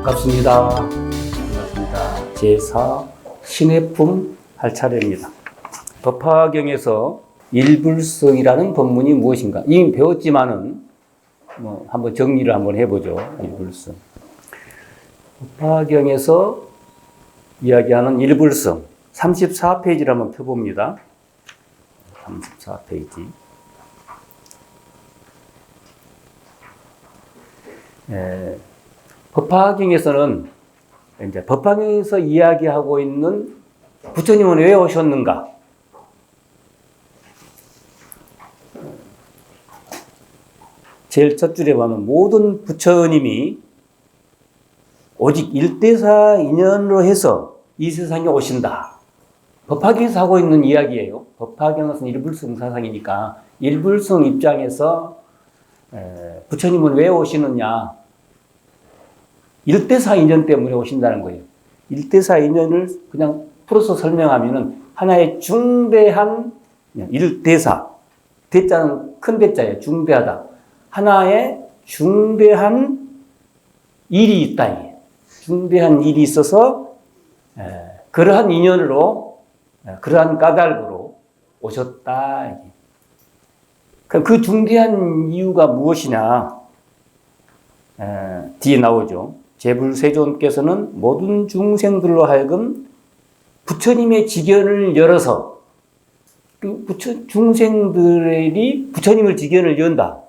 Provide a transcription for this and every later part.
반갑습니다. 반갑습니다. 제4 신해품 할 차례입니다. 법화경에서 일불성이라는 법문이 무엇인가? 이미 배웠지만은 한번 정리를 한번 해보죠. 일불성. 법화경에서 이야기하는 일불성 34페이지를 한번 펴봅니다. 34페이지. 법화경에서는 이제 법화경에서 이야기하고 있는 부처님은 왜 오셨는가? 제일 첫 줄에 보면 모든 부처님이 오직 일대사 인연으로 해서 이 세상에 오신다. 법화경에서 하고 있는 이야기예요. 법화경은 일불성 사상이니까 일불성 입장에서 부처님은 왜 오시느냐? 일대사 인연 때문에 오신다는 거예요. 일대사 인연을 그냥 풀어서 설명하면은 하나의 중대한 일대사, 대자는 큰 대자예요. 중대하다. 하나의 중대한 일이 있다. 중대한 일이 있어서 그러한 인연으로 그러한 까닭으로 오셨다. 그 중대한 이유가 무엇이냐? 뒤에 나오죠. 제불세존께서는 모든 중생들로 하여금 부처님의 직연을 열어서 중생들이 부처님을 직연을 연다.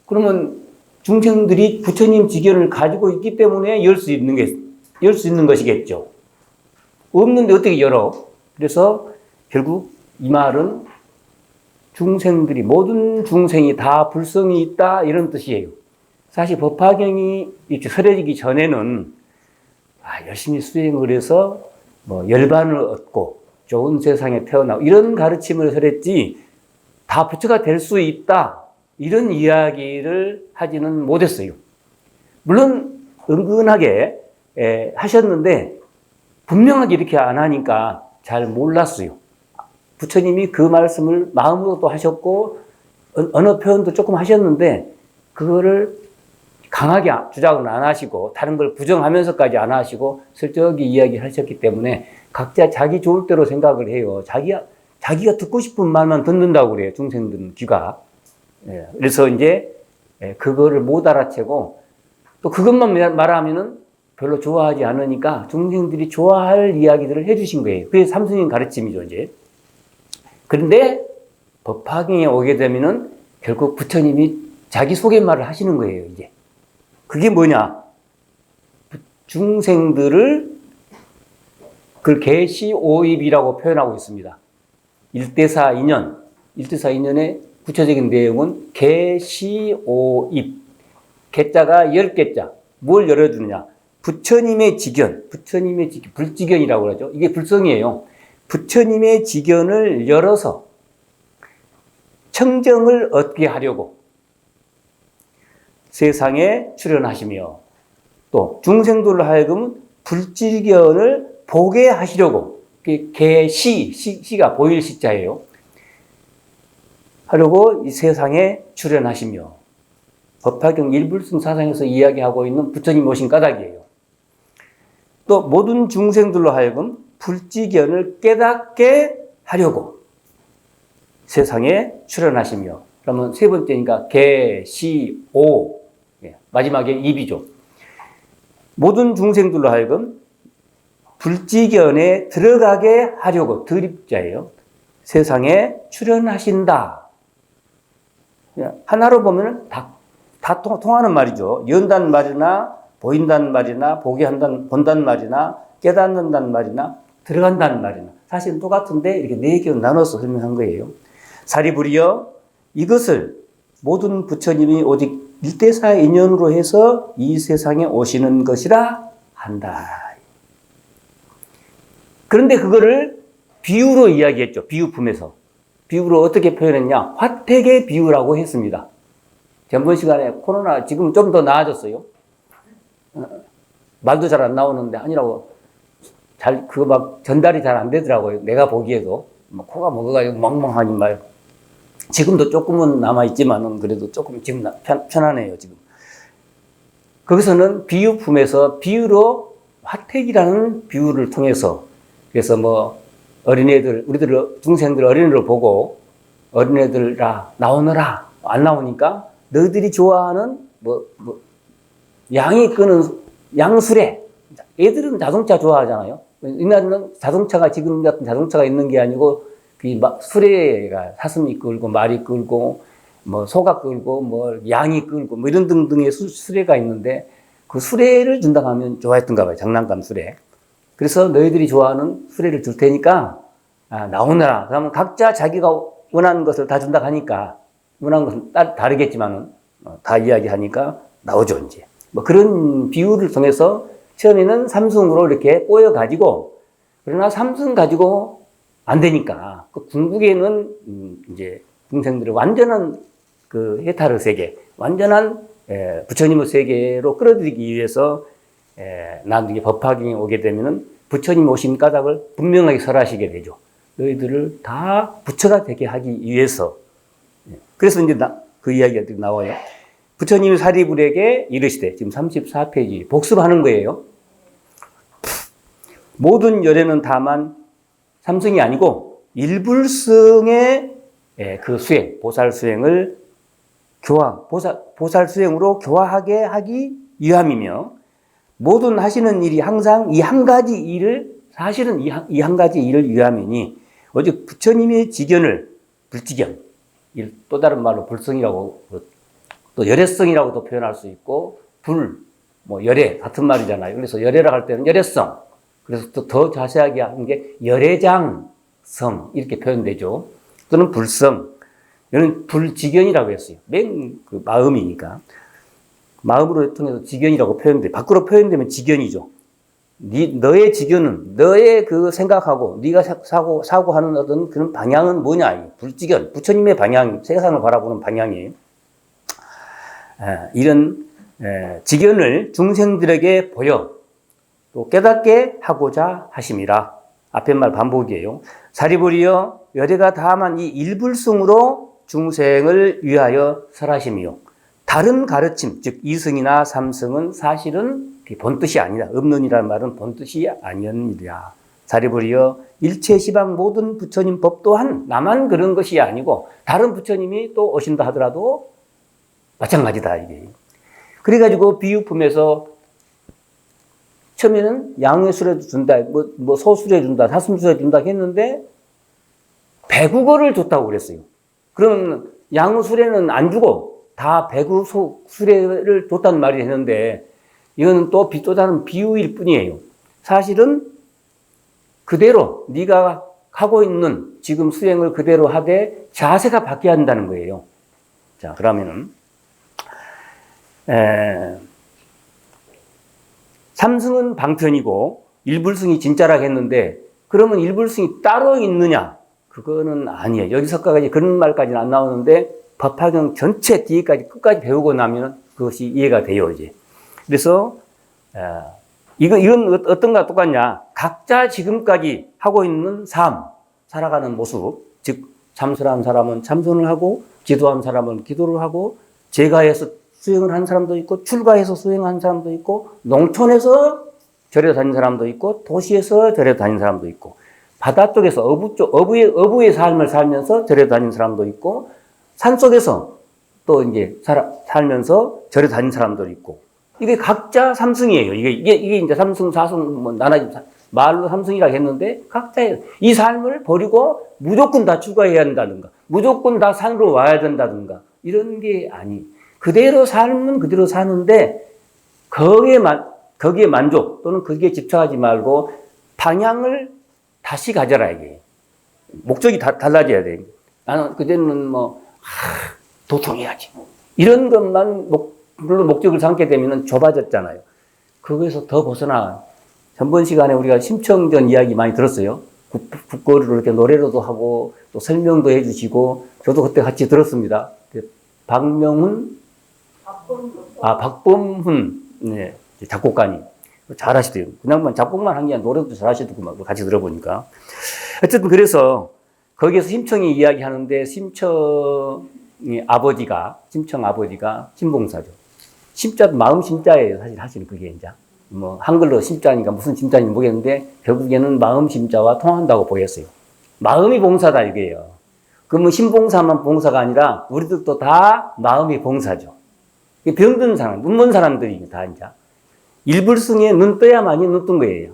그러면 중생들이 부처님 직연을 가지고 있기 때문에 열 수 있는 것이겠죠. 없는데 어떻게 열어? 그래서 결국 이 말은 중생들이 모든 중생이 다 불성이 있다 이런 뜻이에요. 사실 법화경이 이렇게 설해지기 전에는 열심히 수행을 해서 열반을 얻고 좋은 세상에 태어나고 이런 가르침을 설했지 다 부처가 될 수 있다 이런 이야기를 하지는 못했어요. 물론 은근하게 하셨는데 분명하게 이렇게 안 하니까 잘 몰랐어요. 부처님이 그 말씀을 마음으로도 하셨고 언어 표현도 조금 하셨는데 그거를 강하게 주장은 안 하시고 다른 걸 부정하면서까지 안 하시고 슬쩍이 이야기하셨기 때문에 각자 자기 좋을 대로 생각을 해요. 자기가 듣고 싶은 말만 듣는다고 그래요. 중생들은 귀가. 그래서 이제 그거를 못 알아채고 또 그것만 말하면은 별로 좋아하지 않으니까 중생들이 좋아할 이야기들을 해주신 거예요. 그게 삼스님 가르침이죠, 이제. 그런데 법화경에 오게 되면은 결국 부처님이 자기 소개말을 하시는 거예요, 이제. 그게 뭐냐? 중생들을 그걸 계시오입이라고 표현하고 있습니다. 일대사 인연. 일대사 인연의 구체적인 내용은 계시오입. 개자가 10개자. 뭘 열어주느냐? 부처님의 직연. 부처님의 직연. 불직연이라고 그러죠. 이게 불성이에요. 부처님의 직연을 열어서 청정을 얻게 하려고 세상에 출현하시며 또 중생들로 하여금 불직연을 보게 하시려고 시가 보일 시자예요. 하려고 이 세상에 출현하시며 법화경 일불성 사상에서 이야기하고 있는 부처님 오신 까닭이에요. 또 모든 중생들로 하여금 불직연을 깨닫게 하려고 세상에 출현하시며 그러면 세 번째니까 계시오 마지막에 입이죠. 모든 중생들로 하여금 불직연에 들어가게 하려고 드립자예요. 세상에 출현하신다. 하나로 보면 다 통하는 말이죠. 연다는 말이나 보인다는 말이나 보게 한다는 본다는 말이나 깨닫는다는 말이나 들어간다는 말이나 사실은 똑같은데 이렇게 네 개로 나눠서 설명한 거예요. 사리부리여 이것을 모든 부처님이 오직 일대사 인연으로 해서 이 세상에 오시는 것이라 한다. 그런데 그거를 비유로 이야기했죠. 비유품에서. 비유로 어떻게 표현했냐? 화택의 비유라고 했습니다. 전번 시간에 코로나 지금 좀 더 나아졌어요. 말도 잘 안 나오는데 아니라고 그거 막 전달이 잘 안 되더라고요. 내가 보기에도. 코가 먹어가지고 멍멍하니 말. 지금도 조금은 남아있지만은 그래도 조금 지금 편하네요, 지금. 거기서는 비유품에서 비유로 화택이라는 비유를 통해서 그래서 뭐 어린애들, 우리들 중생들 어린애를 보고 어린애들아 나오너라 안 나오니까 너희들이 좋아하는 양이 끄는 양수레. 애들은 자동차 좋아하잖아요. 옛날에는 자동차가 지금 같은 자동차가 있는 게 아니고 수레가 사슴이 끌고 말이 끌고 뭐 소가 끌고 뭐 양이 끌고 뭐 이런 등등의 수레가 있는데 그 수레를 준다고 하면 좋아했던가 봐요. 장난감 수레. 그래서 너희들이 좋아하는 수레를 줄 테니까 나오너라. 그러면 각자 자기가 원하는 것을 다 준다고 하니까 원하는 것은 다르겠지만은 다 이야기하니까 나오죠 이제. 뭐 그런 비유를 통해서 처음에는 삼승으로 이렇게 꼬여가지고 그러나 삼승 가지고 안 되니까 그 궁극에는 이제 중생들의 완전한 그 해탈의 세계, 완전한 부처님의 세계로 끌어들이기 위해서 나중에 법화경에 오게 되면은 부처님 오신 까닭을 분명하게 설하시게 되죠. 너희들을 다 부처가 되게 하기 위해서. 그래서 이제 그 이야기가 나와요. 부처님이 사리불에게 이르시되, 지금 34페이지 복습하는 거예요. 모든 열애는 다만 삼승이 아니고 일불승의 그 수행, 보살 수행을 보살 수행으로 교화하게 하기 위함이며 모든 하시는 일이 항상 이 한 가지 일을 사실은 이 한 가지 일을 위함이니 오직 부처님의 지견을 불지견, 또 다른 말로 불성이라고 또 열애성이라고도 표현할 수 있고 열애 같은 말이잖아요. 그래서 열애라고 할 때는 열애성, 그래서 또 더 자세하게 하는 게 열애장성 이렇게 표현되죠. 또는 불성, 이는 불지견이라고 했어요. 그 마음이니까 마음으로 통해서 지견이라고 표현돼. 밖으로 표현되면 지견이죠. 너의 지견은 너의 그 생각하고 네가 사고하는 어떤 그런 방향은 뭐냐? 불지견, 부처님의 방향, 세상을 바라보는 방향이에요. 이런 지견을 중생들에게 보여 또 깨닫게 하고자 하심이라. 앞에 말 반복이에요. 사리불이여 열애가 다만 이 일불승으로 중생을 위하여 설하심이요. 다른 가르침, 즉 이승이나 삼승은 사실은 본뜻이 아니다. 없는이라는 말은 본뜻이 아니었느니라. 사리불이여 일체 시방 모든 부처님 법 또한 나만 그런 것이 아니고 다른 부처님이 또 오신다 하더라도 마찬가지다 이게. 그래가지고 비유품에서 처음에는 양의 수레도 준다, 소수레 준다, 사슴수레 준다 했는데 배국어를 줬다고 그랬어요. 그럼 양의 수레는 안 주고 다 배구 수레를 줬다는 말이 되는데 이건 또 다른 비유일 뿐이에요. 사실은 그대로 네가 하고 있는 지금 수행을 그대로 하되 자세가 바뀌어야 한다는 거예요. 자, 그러면은 삼승은 방편이고 일불승이 진짜라고 했는데 그러면 일불승이 따로 있느냐? 그거는 아니에요. 여기서까지 그런 말까지는 안 나오는데 법화경 전체 뒤에까지 끝까지 배우고 나면 그것이 이해가 돼요, 이제. 그래서 이건 어떤가 똑같냐? 각자 지금까지 하고 있는 삶, 살아가는 모습, 즉 참선한 사람은 참선을 하고 기도한 사람은 기도를 하고 제가해서 수행을 한 사람도 있고 출가해서 수행한 사람도 있고 농촌에서 절에 다닌 사람도 있고 도시에서 절에 다닌 사람도 있고 바다 쪽에서 어부의 삶을 살면서 절에 다닌 사람도 있고 산속에서 또 이제 살면서 절에 다닌 사람도 있고 이게 각자 삼승이에요. 이게 이제 삼승, 사승, 말로 삼승이라고 했는데 각자의 이 삶을 버리고 무조건 다 출가해야 한다든가 무조건 다 산으로 와야 된다든가 이런 게 그대로 삶은 그대로 사는데 거기에 만족 또는 거기에 집착하지 말고 방향을 다시 가져라 이게. 목적이 달라져야 돼. 나는 그때는 도통해야지. 이런 것만 물론 목적을 삼게 되면 좁아졌잖아요. 거기서 더 벗어나. 전번 시간에 우리가 심청전 이야기 많이 들었어요. 국거리로 이렇게 노래로도 하고 또 설명도 해주시고 저도 그때 같이 들었습니다. 박범훈 네, 작곡가님 잘하시대요. 그냥만 작곡만 한 게 아니라 노래도 잘하시더구만 같이 들어보니까. 어쨌든 그래서 거기에서 심청이 이야기하는데 심청 아버지가 신봉사죠. 심자도 마음 심자예요. 사실은 그게 이제. 뭐, 한글로 심자니까 무슨 심자인지 모르겠는데, 결국에는 마음 심자와 통한다고 보겠어요. 마음이 봉사다, 이게요. 그러면 신봉사만 봉사가 아니라, 우리들도 다 마음이 봉사죠. 병든 사람, 눈먼 사람들이 다 이제. 일불승에 눈 떠야만이 눈 뜬 거예요.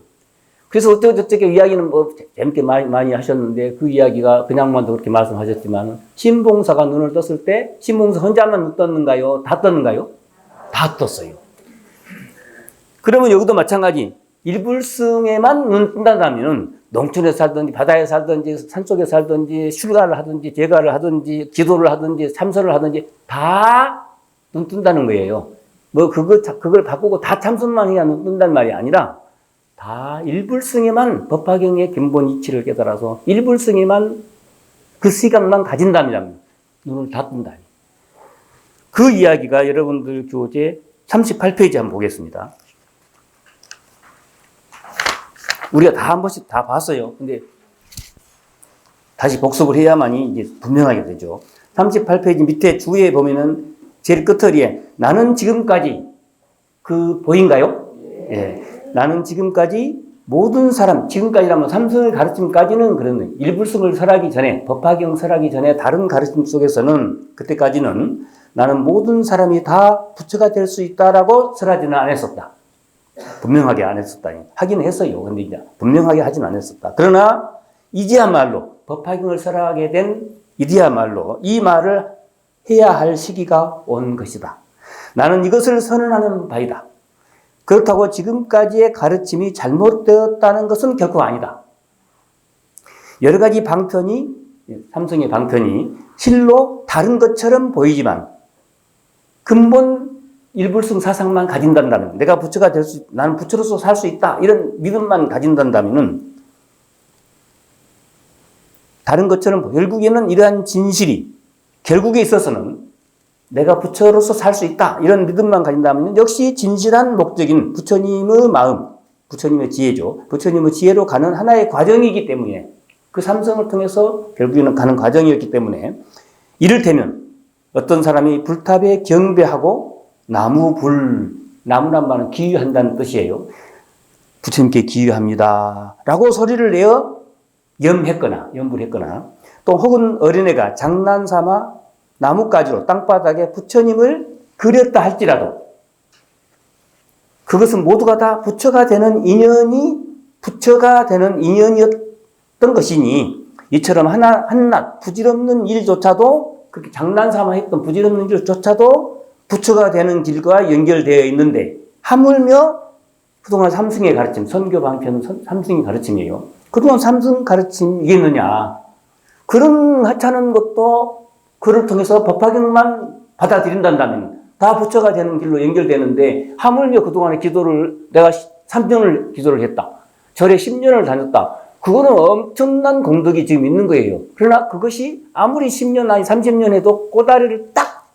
그래서 어쩌고저쩌고 이야기는 뭐 재밌게 많이 하셨는데 그 이야기가 그냥만 그렇게 말씀하셨지만 신봉사가 눈을 떴을 때 신봉사 혼자만 눈 떴는가요? 다 떴는가요? 다 떴어요. 그러면 여기도 마찬가지. 일불승에만 눈 뜬다면 농촌에 살든지 바다에 살든지 산속에 살든지 출가를 하든지 제가를 하든지 기도를 하든지 참선을 하든지 다 눈 뜬다는 거예요. 뭐 그걸 바꾸고 다 참선만 해야 눈 뜬다는 말이 아니라 다 일불승에만 법화경의 근본 이치를 깨달아서 일불승에만 그 시각만 가진다면 눈을 다 뜬다. 그 이야기가 여러분들 교재 38페이지 한번 보겠습니다. 우리가 다 한 번씩 다 봤어요. 근데 다시 복습을 해야만이 이제 분명하게 되죠. 38페이지 밑에 주에 보면은 제일 끝허리에 나는 지금까지 그 보인가요? 예. 나는 지금까지 모든 사람, 지금까지라면 삼성의 가르침까지는 그런 일불승을 설하기 전에, 법화경 설하기 전에 다른 가르침 속에서는 그때까지는 나는 모든 사람이 다 부처가 될 수 있다라고 설하지는 않았었다. 분명하게 안 했었다. 하긴 했어요. 근데 이제 분명하게 하진 않았었다. 그러나 이제야말로 법화경을 설하게 된 이제야말로 이 말을 해야 할 시기가 온 것이다. 나는 이것을 선언하는 바이다. 그렇다고 지금까지의 가르침이 잘못되었다는 것은 결코 아니다. 여러 가지 방편이, 삼성의 방편이 실로 다른 것처럼 보이지만 근본 일불승 사상만 가진다면, 내가 부처가 나는 부처로서 살 수 있다. 이런 믿음만 가진다면은 다른 것처럼 결국에는 이러한 진실이 결국에 있어서는 내가 부처로서 살 수 있다. 이런 믿음만 가진다면 역시 진실한 목적인 부처님의 마음, 부처님의 지혜죠. 부처님의 지혜로 가는 하나의 과정이기 때문에 그 삼성을 통해서 결국에는 가는 과정이었기 때문에 이를테면 어떤 사람이 불탑에 경배하고 나무란 말은 기유한다는 뜻이에요. 부처님께 기유합니다. 라고 소리를 내어 염불 했거나 또 혹은 어린애가 장난삼아 나뭇가지로 땅바닥에 부처님을 그렸다 할지라도 그것은 모두가 다 부처가 되는 인연이었던 것이니 이처럼 한낱 부질없는 일조차도 그렇게 장난삼아 했던 부질없는 일조차도 부처가 되는 길과 연결되어 있는데 하물며 그동안 삼승의 가르침, 선교 방편은 삼승의 가르침이에요. 그동안 삼승 가르침이겠느냐. 그런 하찮은 것도 그를 통해서 법화경만 받아들인다면 다 부처가 되는 길로 연결되는데 하물며 그동안의 기도를 내가 3년을 기도를 했다. 절에 10년을 다녔다. 그거는 엄청난 공덕이 지금 있는 거예요. 그러나 그것이 아무리 10년 아니 30년 해도 꼬다리를 딱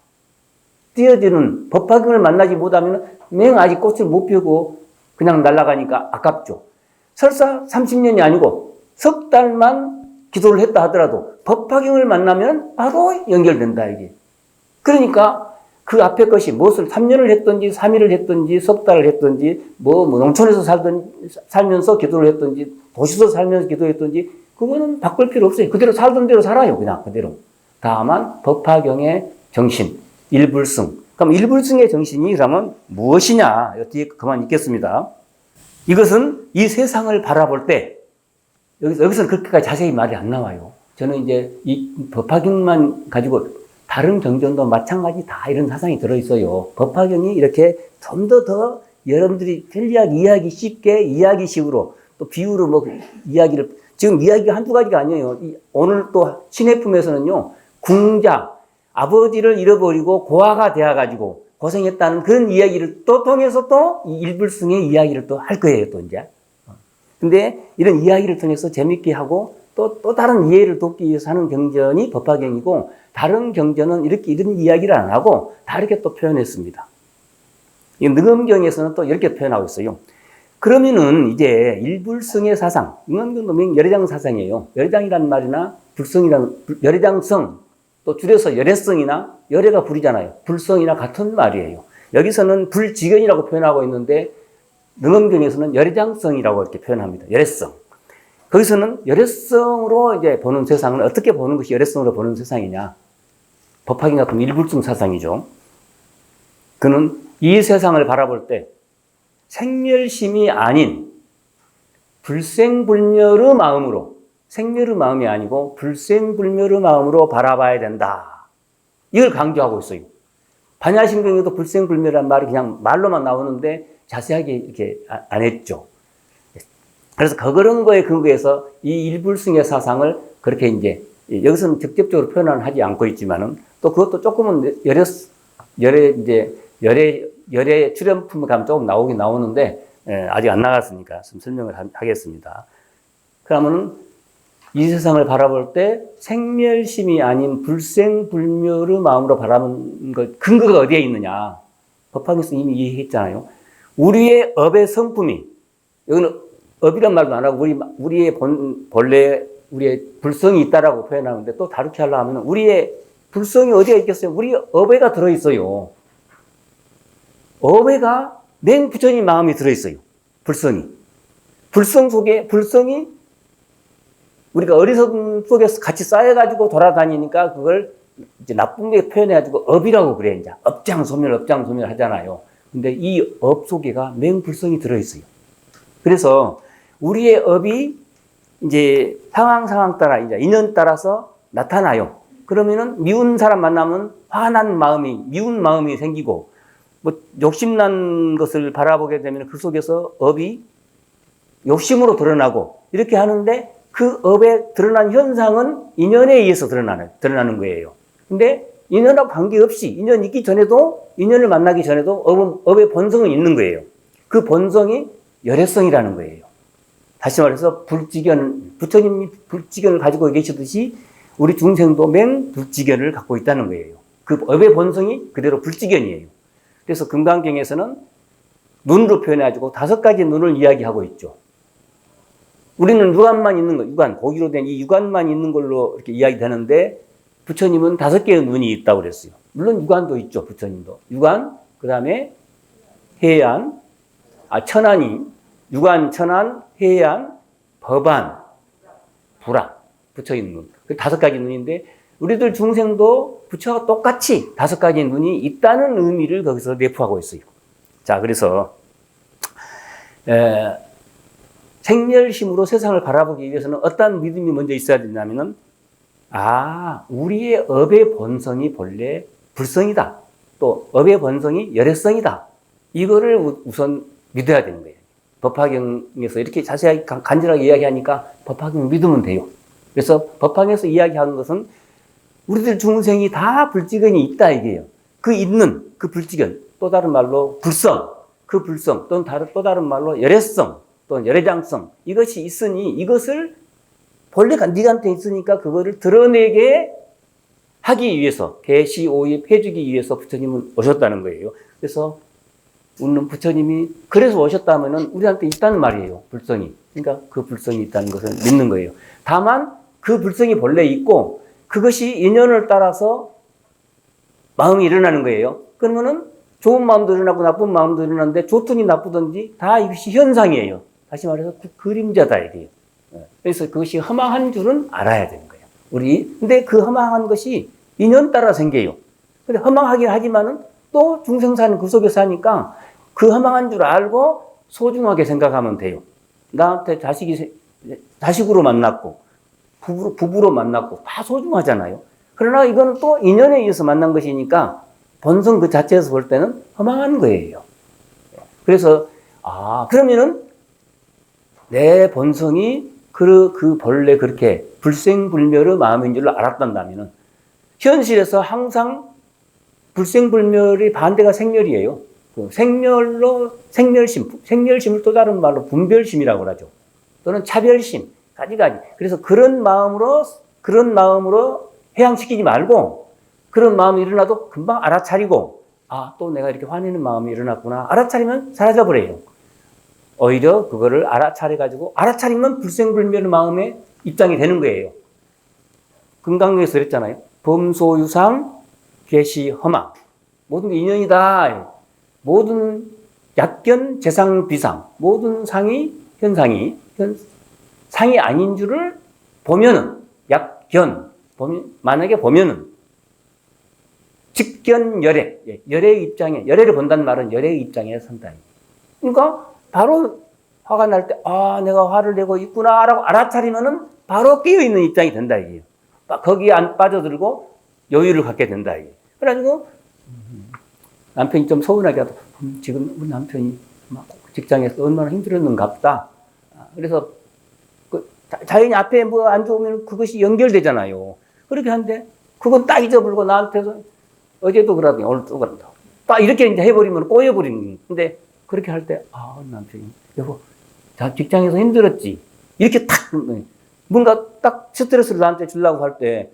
띄어지는 법화경을 만나지 못하면 맹아직 꽃을 못 펴고 그냥 날아가니까 아깝죠. 설사 30년이 아니고 석 달만 기도를 했다 하더라도 법화경을 만나면 바로 연결된다 이게. 그러니까 그 앞에 것이 무엇을 3년을 했든지 3일을 했든지 석 달을 했든지 뭐 농촌에서 살면서 기도를 했든지 도시에서 살면서 기도했든지 그거는 바꿀 필요 없어요. 그대로 살던 대로 살아요. 그냥 그대로. 다만 법화경의 정신, 일불승. 그럼 일불승의 정신이 그러면 무엇이냐? 뒤에 그만 읽겠습니다. 이것은 이 세상을 바라볼 때 여기서는 그렇게까지 자세히 말이 안 나와요. 저는 이제 이 법화경만 가지고 다른 경전도 마찬가지 다 이런 사상이 들어있어요. 법화경이 이렇게 좀 더 여러분들이 편리하게 이해하기 쉽게 이야기식으로 또 비유로 뭐 이야기를 지금 이야기가 한두 가지가 아니에요. 오늘 또 신해품에서는요. 궁자, 아버지를 잃어버리고 고아가 되어가지고 고생했다는 그런 이야기를 또 통해서 또 이 일불승의 이야기를 또 할 거예요. 또 이제. 근데 이런 이야기를 통해서 재밌게 하고 또 다른 이해를 돕기 위해서 하는 경전이 법화경이고 다른 경전은 이런 이야기를 안 하고 다르게 또 표현했습니다. 이 능엄경에서는 또 이렇게 표현하고 있어요. 그러면은 이제 일불승의 사상, 능엄경도 열애장 사상이에요. 열애장이란 말이나 열애장성, 또 줄여서 열애성이나 열애가 불이잖아요. 불성이나 같은 말이에요. 여기서는 불지견이라고 표현하고 있는데 능엄경에서는 열애장성이라고 이렇게 표현합니다. 열애성. 거기서는 열애성으로 이제 보는 세상을 어떻게 보는 것이 열애성으로 보는 세상이냐. 법화경 같은 일불성 사상이죠. 그는 이 세상을 바라볼 때 생멸심이 아닌 불생불멸의 마음으로, 생멸의 마음이 아니고 불생불멸의 마음으로 바라봐야 된다. 이걸 강조하고 있어요. 반야심경에도 불생불멸이라는 말이 그냥 말로만 나오는데 자세하게 이렇게 안 했죠. 그래서 그런 거에 근거해서 이 일불승의 사상을 그렇게 이제 여기서는 직접적으로 표현을 하지 않고 있지만은 또 그것도 조금은 열애 출연품에 가면 조금 나오긴 나오는데 아직 안 나갔으니까 좀 설명을 하겠습니다. 그러면은 이 세상을 바라볼 때 생멸심이 아닌 불생불멸의 마음으로 바라보는 것 근거가 어디에 있느냐? 법화경에서 이미 이해했잖아요. 우리의 업의 성품이, 여기는 업이란 말도 안 하고 우리의 본래 우리의 불성이 있다라고 표현하는데 또 다르게 하려 하면 우리의 불성이 어디에 있겠어요? 우리 업에가 들어있어요. 업에가 맹부처님 마음이 들어있어요. 불성이. 불성 속에, 불성이 우리가 어리석음 속에서 같이 쌓여가지고 돌아다니니까 그걸 이제 나쁘게 표현해가지고 업이라고 그래. 이제 업장소멸 하잖아요. 근데 이 업 속에가 맹불성이 들어있어요. 그래서 우리의 업이 이제 상황 따라, 이제 인연 따라서 나타나요. 그러면은 미운 사람 만나면 화난 마음이, 미운 마음이 생기고, 뭐 욕심난 것을 바라보게 되면 그 속에서 업이 욕심으로 드러나고, 이렇게 하는데 그 업에 드러난 현상은 인연에 의해서 드러나는 거예요. 근데 인연하고 관계없이, 인연 있기 전에도, 인연을 만나기 전에도 업의 본성은 있는 거예요. 그 본성이 열애성이라는 거예요. 다시 말해서 부처님이 불지견을 가지고 계시듯이 우리 중생도 맹불지견을 갖고 있다는 거예요. 그 업의 본성이 그대로 불지견이에요. 그래서 금강경에서는 눈으로 표현해가지고 5가지 눈을 이야기하고 있죠. 우리는 육안만 있는 거, 육안, 고기로 된 이 육안만 있는 걸로 이렇게 이야기되는데 부처님은 5개의 눈이 있다고 그랬어요. 물론 육안도 있죠, 부처님도. 육안, 그 다음에 해안, 천안이, 육안, 천안, 해안, 법안, 불안, 부처님 눈. 그 5가지 눈인데 우리들 중생도 부처와 똑같이 5가지 눈이 있다는 의미를 거기서 내포하고 있어요. 자, 그래서 생멸심으로 세상을 바라보기 위해서는 어떤 믿음이 먼저 있어야 되냐면은 우리의 업의 본성이 본래 불성이다. 또 업의 본성이 열애성이다. 이거를 우선 믿어야 되는 거예요. 법화경에서 이렇게 자세하게 간절하게 이야기하니까 법화경 믿으면 돼요. 그래서 법화경에서 이야기하는 것은 우리들 중생이 다 불지견이 있다 이게요. 그 있는 그 불지견, 또 다른 말로 불성, 그 불성, 또 다른 말로 열애성, 또 열애장성, 이것이 있으니 이것을 본래 네한테 있으니까 그거를 드러내게 하기 위해서 계시오입 해주기 위해서 부처님은 오셨다는 거예요. 그래서 우리는 부처님이 그래서 오셨다면은 우리한테 있다는 말이에요. 불성이. 그러니까 그 불성이 있다는 것을 믿는 거예요. 다만 그 불성이 본래 있고 그것이 인연을 따라서 마음이 일어나는 거예요. 그러면은 좋은 마음도 일어나고 나쁜 마음도 일어나는데 좋든지 나쁘든지 다 이것이 현상이에요. 다시 말해서 그 그림자다 이게요. 그래서 그것이 허망한 줄은 알아야 되는 거예요. 근데 그 허망한 것이 인연 따라 생겨요. 근데 허망하긴 하지만은 또 중생 사는 그 속에 사니까 그 허망한 줄 알고 소중하게 생각하면 돼요. 나한테 자식으로 만났고, 부부로 만났고, 다 소중하잖아요. 그러나 이거는 또 인연에 의해서 만난 것이니까 본성 그 자체에서 볼 때는 허망한 거예요. 그래서, 그러면은 내 본성이 그 본래 그렇게 불생불멸의 마음인 줄로 알았단다면은 현실에서 항상 불생불멸의 반대가 생멸이에요. 그 생멸심을 또 다른 말로 분별심이라고 하죠. 또는 차별심, 가지가지. 그래서 그런 마음으로 해양시키지 말고 그런 마음이 일어나도 금방 알아차리고 또 내가 이렇게 화내는 마음이 일어났구나. 알아차리면 사라져버려요. 오히려 그거를 알아차리면 불생불멸의 마음에 입장이 되는 거예요. 금강경에서 그랬잖아요. 범소유상, 계시, 허망. 모든 게 인연이다. 모든 약견, 재상, 비상, 모든 상이, 현상이, 상이 아닌 줄을 보면은, 약견, 만약에 보면은, 직견 열애, 열애의 입장에, 열애를 본다는 말은 열애의 입장에 선다. 그러니까 바로 화가 날 때, 아, 내가 화를 내고 있구나, 라고 알아차리면은 바로 깨어있는 입장이 된다, 이게요. 거기에 안 빠져들고 여유를 갖게 된다, 이게. 그래가지고, 남편이 좀 서운하게 하도, 지금 우리 남편이 막 직장에서 얼마나 힘들었는가 보다. 그래서, 자연히 앞에 뭐 안 좋으면 그것이 연결되잖아요. 그렇게 하는데, 그건 딱 잊어버리고 나한테서, 어제도 그러더니 오늘 또 그런다. 딱 이렇게 이제 해버리면 꼬여버리는 거예요. 근데 그렇게 할 때, 남편이, 여보, 직장에서 힘들었지. 이렇게 탁, 뭔가 딱 스트레스를 나한테 주려고 할 때,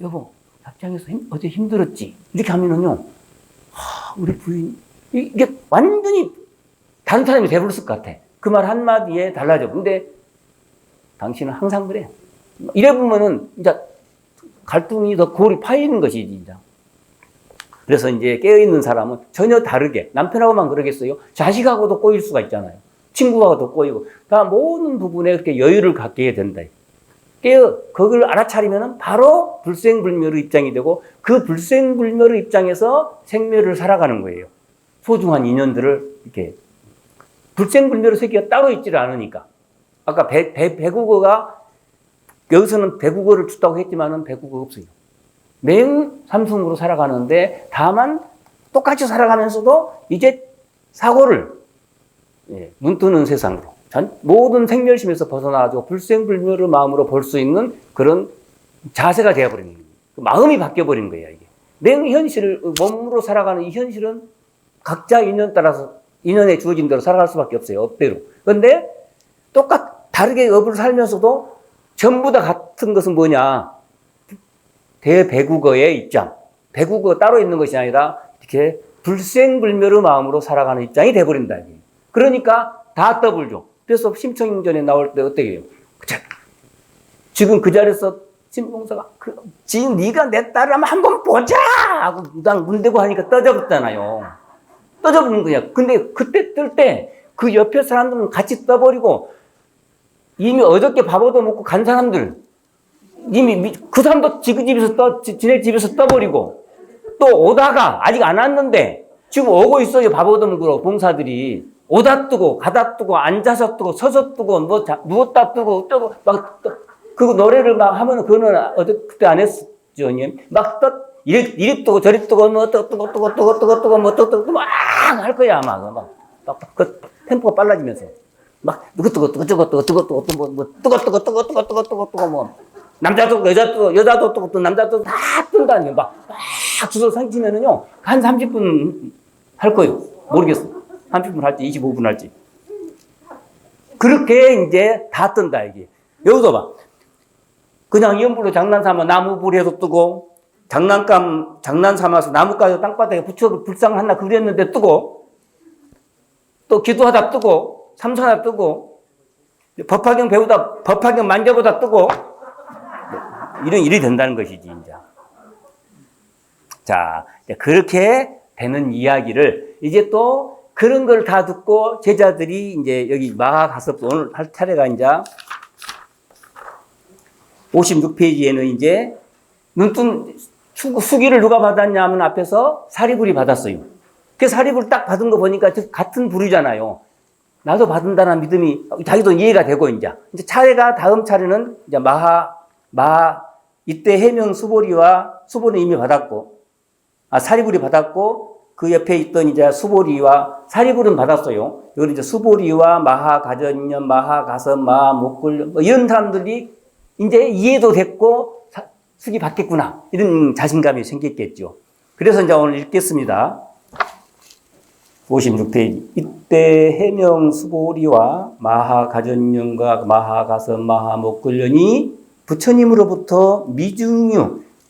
여보, 직장에서 어제 힘들었지. 이렇게 하면은요, 우리 부인, 이게 완전히 다른 사람이 돼버렸을 것 같아. 그 말 한마디에 달라져. 근데 당신은 항상 그래. 이래 보면은, 이제 갈등이 더 골이 파이는 것이지, 이제. 그래서 이제 깨어있는 사람은 전혀 다르게, 남편하고만 그러겠어요? 자식하고도 꼬일 수가 있잖아요. 친구하고도 꼬이고, 다 모든 부분에 그렇게 여유를 갖게 된다. 그걸 알아차리면 바로 불생불멸의 입장이 되고, 그 불생불멸의 입장에서 생멸을 살아가는 거예요. 소중한 인연들을 이렇게. 불생불멸의 세계가 따로 있지를 않으니까. 아까 배국어가, 여기서는 배국어를 줬다고 했지만은 배국어 없어요. 맹삼승으로 살아가는데, 다만 똑같이 살아가면서도 이제 사고를 눈 뜨는 세상으로 모든 생멸심에서 벗어나가지고 불생불멸의 마음으로 볼 수 있는 그런 자세가 되어버리는 거예요. 마음이 바뀌어버리는 거예요. 이게 맹현실을 몸으로 살아가는 이 현실은 각자 인연 따라서 인연에 주어진 대로 살아갈 수밖에 없어요. 업대로. 그런데 다르게 업을 살면서도 전부 다 같은 것은 뭐냐? 대배국어의 입장. 배국어 따로 있는 것이 아니라 이렇게 불생불멸의 마음으로 살아가는 입장이 돼버린다. 그러니까 다 떠불죠. 그래서 심청전에 나올 때 어떻게 해요? 지금 그 자리에서 신봉사가 지금 네가 내 딸을 한번 보자 하고 문 대고 하니까 떠져버렸잖아요. 떠져버리는 거야. 근데 그때 뜰 때 그 옆에 사람들은 같이 떠버리고 이미 어저께 밥 얻어먹고 간 사람들 이미 그 사람도 지네 집에서 떠버리고 또 오다가 아직 안 왔는데 지금 오고 있어요. 밥 얻어먹으러 봉사들이 오다 뜨고 가다 뜨고 앉아서 뜨고 서서 뜨고 뭐 누웠다 뜨고 막 그거 노래를 막 하면 그거는 그때 안 했었죠. 막 이리 뜨고 저리 뜨고 뭐 뜨고 뭐 뜨고 막 할 거야 아마 그 템포가 빨라지면서 막 뜨고 뭐 남자도 여자도 뜨고 또 남자도 다 뜬다니 막 주소 상치면은요 한 30분 할 거예요. 모르겠어. 30분 할지 25분 할지 그렇게 이제 다 뜬다 이게. 여기서 봐. 그냥 이연불로 장난삼아 나무불에도 뜨고 장난 삼아서 나뭇가지 땅바닥에 붙여서 불상을 하나 그렸는데 뜨고 또 기도하다 뜨고 삼선하다 뜨고 법화경 배우다 법화경 만져보다 뜨고 이런 일이 된다는 것이지 이제. 자 그렇게 되는 이야기를 이제 또 그런 걸 다 듣고 제자들이 이제 여기 마하가섭 오늘 할 차례가 이제 56페이지에는 이제 눈뜬 수기를 누가 받았냐 하면 앞에서 사리불이 받았어요. 그 사리불 딱 받은 거 보니까 같은 불이잖아요. 나도 받는다는 믿음이 자기도 이해가 되고 이제 차례가 다음 차례는 이제 이때 해명 수보는 이미 받았고 사리불이 받았고 그 옆에 있던 이제 수보리와 사리불은 받았어요. 이걸 이제 수보리와 마하가전년, 마하가섭, 마하목굴 이런 사람들이 이제 이해도 됐고 수기 받겠구나 이런 자신감이 생겼겠죠. 그래서 이제 오늘 읽겠습니다. 56페이지. 이때 해명 수보리와 마하가전년과 마하가섭, 마하목굴년이 부처님으로부터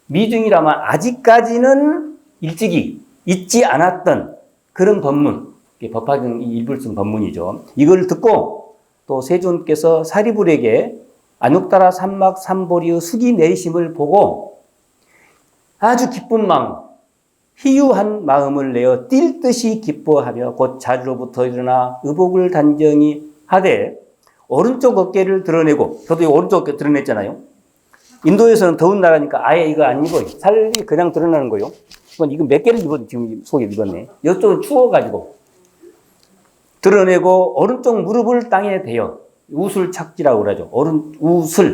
미중이라면 아직까지는 일찍이 잊지 않았던 그런 법문, 법화경 일불승 법문이죠. 이걸 듣고 또 세존께서 사리불에게 안욕따라 삼막 삼보리의 수기 내심을 보고 아주 기쁜 마음, 희유한 마음을 내어 뛸 듯이 기뻐하며 곧 자리로부터 일어나 의복을 단정히 하되 오른쪽 어깨를 드러내고, 저도 이 오른쪽 어깨 드러냈잖아요. 인도에서는 더운 나라니까 아예 이거 안 입어요. 살이 그냥 드러나는 거예요. 이건 몇 개를 지금 속에 입었네. 이쪽은 추워가지고 드러내고 오른쪽 무릎을 땅에 대어, 우술착지라고 그러죠.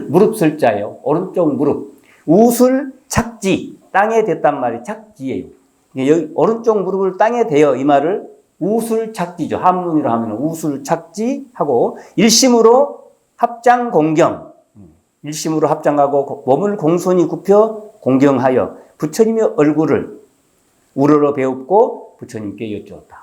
무릎 슬자예요. 오른쪽 무릎. 우술착지, 땅에 댔단 말이 착지예요. 여기 오른쪽 무릎을 땅에 대어, 이 말을 우술착지죠. 한문으로 하면 우술착지하고 일심으로 합장 공경. 일심으로 합장하고 몸을 공손히 굽혀 공경하여 부처님의 얼굴을 우러러 배웁고 부처님께 여쭈었다.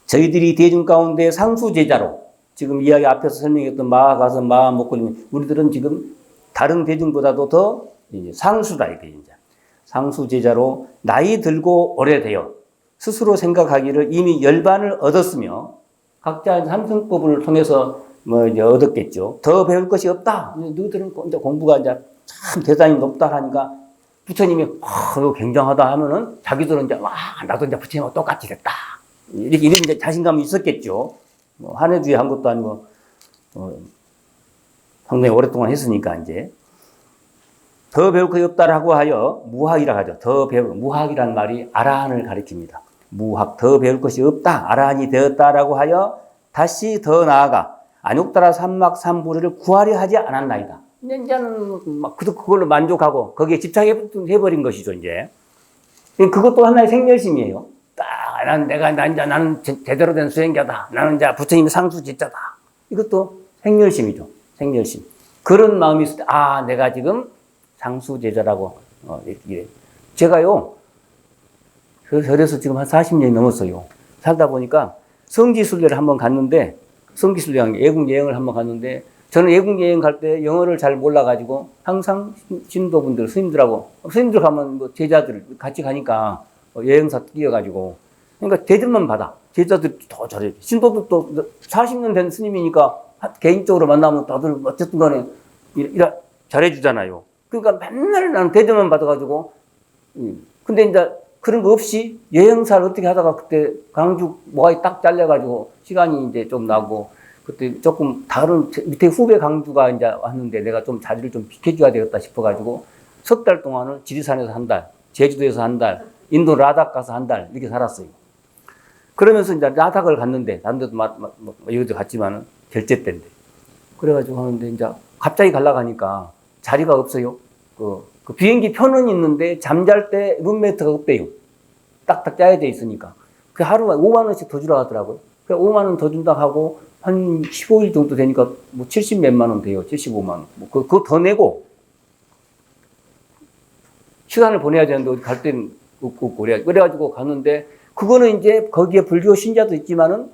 저희들이 대중 가운데 상수제자로, 지금 이야기 앞에서 설명했던 마하 가서 마하 목걸이, 우리들은 지금 다른 대중보다도 더 이제 상수다, 이게 이제. 상수제자로 나이 들고 오래되어 스스로 생각하기를 이미 열반을 얻었으며 각자 삼승법을 통해서 이제 얻었겠죠. 더 배울 것이 없다. 너희들은 이제 공부가 이제 참 대단히 높다 하니까 부처님이 이거 굉장하다 하면은 자기들은 이제 나도 이제 부처님하고 똑같이 됐다. 이런 이제 자신감이 있었겠죠. 한 해 뒤에 한 것도 아니고 상당히 오랫동안 했으니까 이제. 더 배울 것이 없다라고 하여 무학이라고 하죠. 무학이란 말이 아라한을 가리킵니다. 무학, 더 배울 것이 없다, 아라한이 되었다라고 하여 다시 더 나아가 안욕따라 삼막삼보리를 구하려 하지 않았나이다. 이제는 막 그걸로 만족하고 거기에 집착해버린 것이죠, 이제. 그것도 하나의 생멸심이에요. 나는 제대로 된 수행자다. 나는 이제 부처님의 상수제자다. 이것도 생멸심이죠. 생멸심. 그런 마음이 있을 때, 내가 지금 상수제자라고, 제가요, 절에서 지금 한 40년이 넘었어요. 살다 보니까 성지순례를 한번 갔는데, 성지순례, 애국 여행을 한번 갔는데, 저는 애국 여행 갈 때 영어를 잘 몰라가지고, 항상 신도분들, 스님들 가면 뭐 제자들 같이 가니까 여행사 끼어가지고, 그러니까 대접만 받아. 제자들 더 잘해. 신도들도 40년 된 스님이니까 개인적으로 만나면 다들 어쨌든 간에 잘해주잖아요. 그러니까 맨날 나는 대접만 받아가지고, 근데 이제 그런 거 없이 여행사를 어떻게 하다가 그때 강주 모가지 딱 잘려가지고 시간이 이제 좀 나고, 그때 조금 다른 밑에 후배 강주가 이제 왔는데 내가 좀 자리를 좀 비켜줘야 되겠다 싶어가지고 석 달 동안을 지리산에서 한 달, 제주도에서 한 달, 인도 라닥 가서 한 달 이렇게 살았어요. 그러면서 이제 라닥을 갔는데, 다른 데도 여기도 갔지만은 결제 때인데. 그래가지고 하는데 이제 갑자기 가려고 하니까 자리가 없어요. 그 비행기 표는 있는데 잠잘 때 룸메이트가 없대요. 딱딱 짜여져 있으니까. 그 하루에 5만 원씩 더 주라 하더라고요. 그 5만 원 더 준다 하고 한 15일 정도 되니까 뭐 70 몇만 원 돼요. 75만 원. 그거 더 내고 시간을 보내야 되는데 어디 갈 때는 없고 그래가지고 갔는데, 그거는 이제 거기에 불교 신자도 있지만은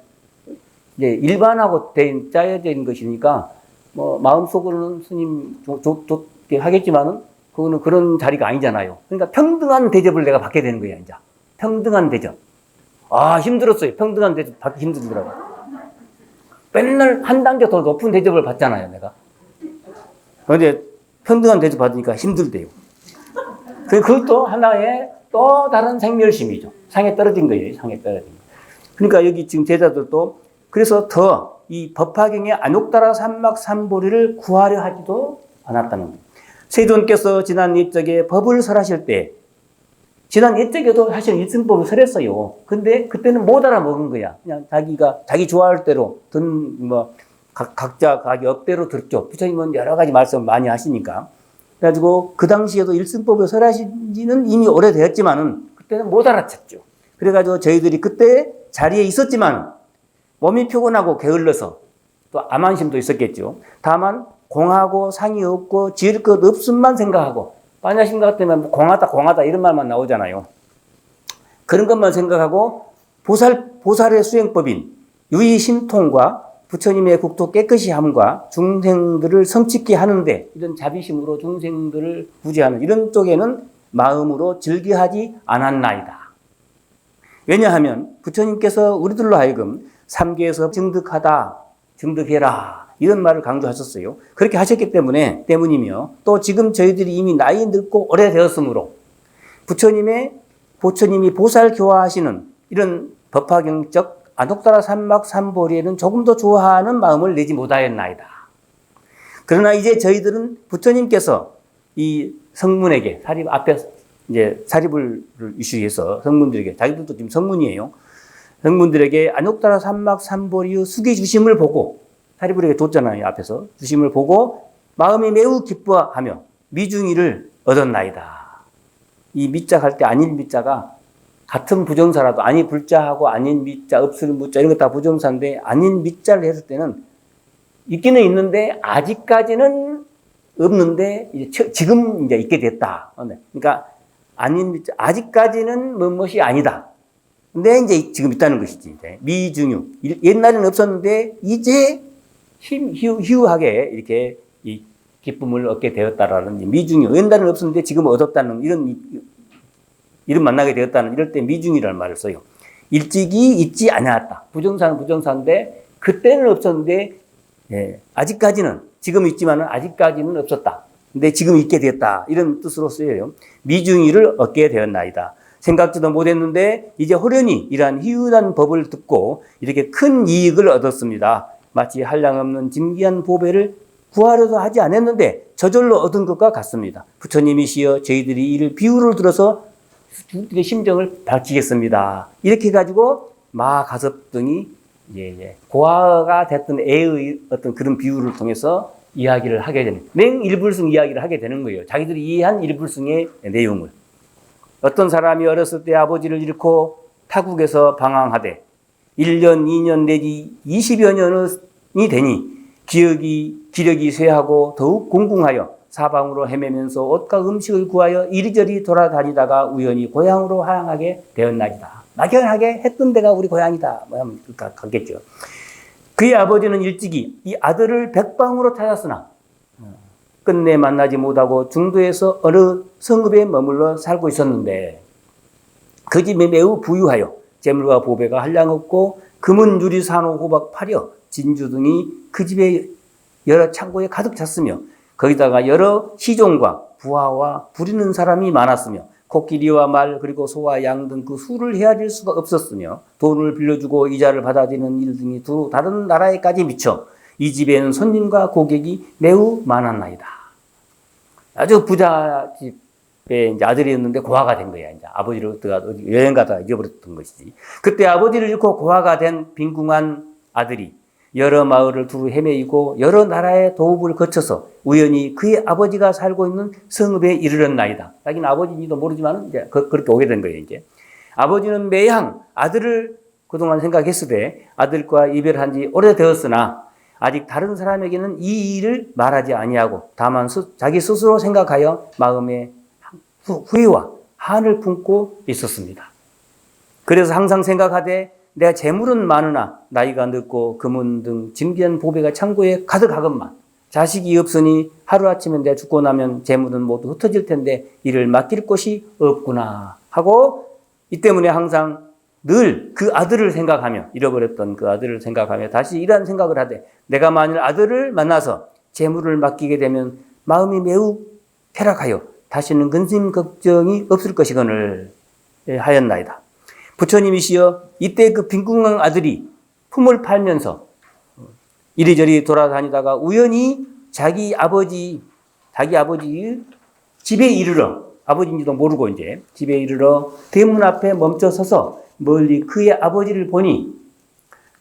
이제 일반하고 짜여져 있는 것이니까 뭐 마음속으로는 스님 좋게 하겠지만은 그거는 그런 자리가 아니잖아요. 그러니까 평등한 대접을 내가 받게 되는 거야, 이제. 평등한 대접. 힘들었어요. 평등한 대접 받기 힘들더라고요. 맨날 한 단계 더 높은 대접을 받잖아요, 내가. 그런데 평등한 대접 받으니까 힘들대요. 그것도 하나의 또 다른 생멸심이죠. 상에 떨어진 거예요, 상에 떨어진 거. 그러니까 여기 지금 제자들도 그래서 더 이 법화경의 안욕따라 삼막삼보리를 구하려 하지도 않았다는 거예요. 세존께서 지난 옛적에 법을 설하실 때, 지난 옛적에도 사실 일승법을 설했어요. 근데 그때는 못 알아먹은 거야. 그냥 자기 좋아할 대로 각자 자기 업대로 듣죠. 부처님은 여러 가지 말씀을 많이 하시니까. 그래가지고 그 당시에도 일승법을 설하신 지는 이미 오래되었지만은 그때는 못 알아챘죠. 그래가지고 저희들이 그때 자리에 있었지만 몸이 피곤하고 게을러서 또 암안심도 있었겠죠. 다만 공하고 상이 없고 지을 것 없음만 생각하고, 빠냐심 같으면 공하다 이런 말만 나오잖아요. 그런 것만 생각하고 보살의 수행법인 유의심통과 부처님의 국토 깨끗이 함과 중생들을 성취케 하는데, 이런 자비심으로 중생들을 구제하는 이런 쪽에는 마음으로 즐겨하지 않았나이다. 왜냐하면 부처님께서 우리들로 하여금 삼계에서 증득해라 이런 말을 강조하셨어요. 그렇게 하셨기 때문이며, 또 지금 저희들이 이미 나이 늙고 오래되었으므로 부처님의 부처님이 보살 교화하시는 이런 법화경적 안옥다라 삼막 삼보리에는 조금 더 좋아하는 마음을 내지 못하였나이다. 그러나 이제 저희들은 부처님께서 이 성문에게 사립 앞에 이제 사립을 이슈해서 성문들에게 자기들도 지금 성문이에요. 성문들에게 안옥다라 삼막 삼보리의 숙이 주심을 보고 사립을에게 줬잖아요. 앞에서 주심을 보고 마음이 매우 기뻐하며 미중이를 얻었나이다. 이 미자 할 때 아닌 미자가 같은 부정사라도 아니 불자하고 아닌 미자, 없을 무자 이런 거 다 부정사인데 아닌 미자를 했을 때는 있기는 있는데 아직까지는 없는데 이제 지금 이제 있게 됐다. 그러니까 아닌 미자 아직까지는 무엇이 아니다. 근데 이제 지금 있다는 것이지. 이제 미중유 옛날에는 없었는데 이제 희우하게 이렇게 이 기쁨을 얻게 되었다라는 미중유 옛날에는 없었는데 지금 얻었다는 이런 만나게 되었다는 이럴 때 미중이라는 말을 써요. 일찍이 있지 않았다. 부정사는 부정사인데 그때는 없었는데 예, 아직까지는 지금 있지만은 아직까지는 없었다. 근데 지금 있게 됐다. 이런 뜻으로 쓰여요. 미중이를 얻게 되었나이다. 생각지도 못했는데 이제 호련히 이러한 희유한 법을 듣고 이렇게 큰 이익을 얻었습니다. 마치 한량없는 진귀한 보배를 구하려도 하지 않았는데 저절로 얻은 것과 같습니다. 부처님이시여 저희들이 이를 비유를 들어서 주들의 심정을 밝히겠습니다. 이렇게 해가지고 마가섭 등이 고아가 됐던 애의 어떤 그런 비유를 통해서 이야기를 하게 되는, 맹일불승 이야기를 하게 되는 거예요. 자기들이 이해한 일불승의 내용을. 어떤 사람이 어렸을 때 아버지를 잃고 타국에서 방황하되 1년, 2년 내지 20여 년이 되니 기력이 쇠하고 더욱 공궁하여 사방으로 헤매면서 옷과 음식을 구하여 이리저리 돌아다니다가 우연히 고향으로 하향하게 되었나이다. 막연하게 했던 데가 우리 고향이다. 뭐 하면 같겠죠. 그의 아버지는 일찍이 이 아들을 백방으로 찾았으나 끝내 만나지 못하고 중도에서 어느 성읍에 머물러 살고 있었는데 그 집이 매우 부유하여 재물과 보배가 한량없고 금은 유리 산호 호박 파려 진주 등이 그 집에 여러 창고에 가득 찼으며 거기다가 여러 시종과 부하와 부리는 사람이 많았으며 코끼리와 말 그리고 소와 양 등 그 수를 헤아릴 수가 없었으며 돈을 빌려주고 이자를 받아들이는 일 등이 두 다른 나라에까지 미쳐 이 집에는 손님과 고객이 매우 많았나이다. 아주 부자 집에 이제 아들이었는데 고아가 된 거야. 이제 아버지를 여행 가다가 잊어버렸던 것이지. 그때 아버지를 잃고 고아가 된 빈궁한 아들이 여러 마을을 두루 헤매이고 여러 나라의 도읍을 거쳐서 우연히 그의 아버지가 살고 있는 성읍에 이르렀나이다. 자기는 아버지인지도 모르지만 이제 그렇게 오게 된 거예요. 이제 아버지는 매양 아들을 그동안 생각했으되 아들과 이별한 지 오래되었으나 아직 다른 사람에게는 이 일을 말하지 아니하고 다만 자기 스스로 생각하여 마음에 후회와 한을 품고 있었습니다. 그래서 항상 생각하되 내가 재물은 많으나 나이가 늙고 금은 등 진귀한 보배가 창고에 가득하건만 자식이 없으니 하루아침에 내가 죽고 나면 재물은 모두 흩어질 텐데 이를 맡길 곳이 없구나 하고 이 때문에 항상 늘 그 아들을 생각하며 잃어버렸던 그 아들을 생각하며 다시 이러한 생각을 하되 내가 만일 아들을 만나서 재물을 맡기게 되면 마음이 매우 쾌락하여 다시는 근심 걱정이 없을 것이거늘 하였나이다. 부처님이시여 이때 그 빈궁한 아들이 품을 팔면서 이리저리 돌아다니다가 우연히 자기 아버지 집에 이르러 아버지인지도 모르고 이제 집에 이르러 대문 앞에 멈춰 서서 멀리 그의 아버지를 보니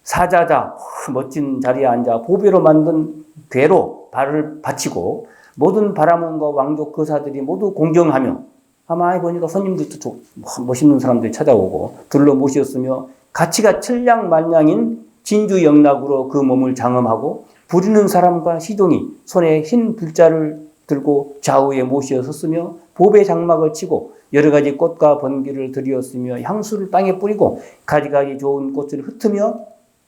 사자자 멋진 자리에 앉아 보배로 만든 궤로 발을 받치고 모든 바라몬과 왕족 거사들이 모두 공경하며 가만히 보니까 손님들도 멋있는 사람들이 찾아오고 둘러 모셨으며 가치가 천냥만냥인 진주 영락으로 그 몸을 장엄하고 부리는 사람과 시종이 손에 흰 불자를 들고 좌우에 모셔섰으며 보배 장막을 치고 여러 가지 꽃과 번개를 들이었으며 향수를 땅에 뿌리고 가지가지 좋은 꽃을 흩으며